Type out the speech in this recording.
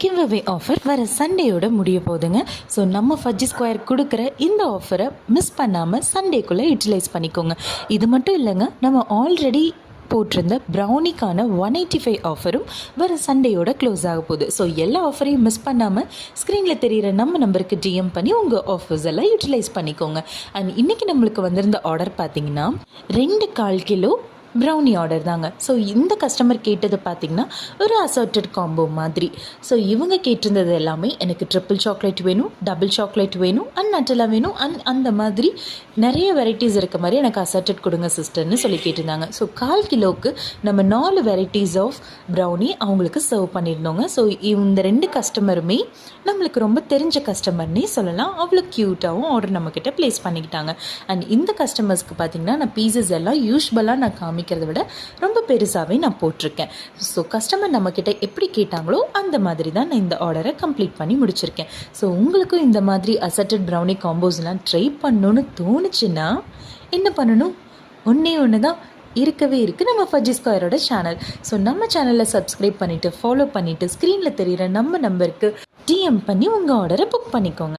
Give away offer வர சண்டேயோட முடிய போகுதுங்க. ஸோ நம்ம ஃபஜ்ஜி ஸ்கொயர் கொடுக்குற இந்த ஆஃபரை மிஸ் பண்ணாமல் சண்டேக்குள்ளே யூட்டிலைஸ் பண்ணிக்கோங்க. இது மட்டும் இல்லைங்க, நம்ம ஆல்ரெடி போட்டிருந்த ப்ரௌனிக்கான 185 ஆஃபரும் வர சண்டேயோட க்ளோஸ் ஆக போகுது. ஸோ எல்லா ஆஃபரையும் மிஸ் பண்ணாமல் ஸ்க்ரீனில் தெரிகிற நம்ம நம்பருக்கு டிஎம் பண்ணி உங்கள் ஆஃபர்ஸ் எல்லாம் யூட்டிலைஸ் பண்ணிக்கோங்க. அண்ட் இன்றைக்கி நம்மளுக்கு வந்திருந்த ஆர்டர் பார்த்திங்கன்னா 2/4 கிலோ ப்ரௌனி ஆர்டர் தாங்க. ஸோ இந்த கஸ்டமர் கேட்டது பார்த்திங்கன்னா ஒரு அசார்ட்டட் காம்போ மாதிரி. ஸோ இவங்க கேட்டிருந்தது எல்லாமே எனக்கு ட்ரிபிள் சாக்லேட் வேணும், டபுள் சாக்லேட் வேணும், அண்ட் நட்டலா வேணும், அண்ட் அந்த மாதிரி நிறைய வெரைட்டிஸ் இருக்க மாதிரி எனக்கு அசார்ட்டட் கொடுங்க சிஸ்டர்னு சொல்லி கேட்டிருந்தாங்க. ஸோ 1/4 கிலோவுக்கு நம்ம 4 வெரைட்டிஸ் ஆஃப் ப்ரௌனி அவங்களுக்கு சர்வ் பண்ணியிருந்தோங்க. ஸோ இந்த 2 கஸ்டமருமே நம்மளுக்கு ரொம்ப தெரிஞ்ச கஸ்டமர்னே சொல்லலாம். அவ்வளோ க்யூட்டாகவும் ஆர்டர் நம்மக்கிட்ட ப்ளேஸ் பண்ணிக்கிட்டாங்க. அண்ட் இந்த கஸ்டமர்ஸ்க்கு பார்த்திங்கன்னா நான் பீசஸ் எல்லாம் யூஸ்வலாக நான் காமிக்கிறத விட ரொம்ப பெருசாகவே நான் போட்டிருக்கேன். ஸோ கஸ்டமர் நம்மக்கிட்ட எப்படி கேட்டாங்களோ அந்த மாதிரி தான் நான் இந்த ஆர்டரை கம்ப்ளீட் பண்ணி முடிச்சிருக்கேன். ஸோ உங்களுக்கும் இந்த மாதிரி அசட்டட் ப்ரௌனி காம்போஸ்லாம் ட்ரை பண்ணணுன்னு தோணுச்சுன்னா என்ன பண்ணணும்? ஒன்று தான் இருக்கவே இருக்குது நம்ம ஃபஜ்ஜி ஸ்கொயரோட சேனல். ஸோ நம்ம சேனலை சப்ஸ்கிரைப் பண்ணிவிட்டு ஃபாலோ பண்ணிவிட்டு ஸ்க்ரீனில் தெரிகிற நம்ம நம்பருக்கு டிஎம் பண்ணி உங்கள் ஆர்டரை புக் பண்ணிக்கோங்க.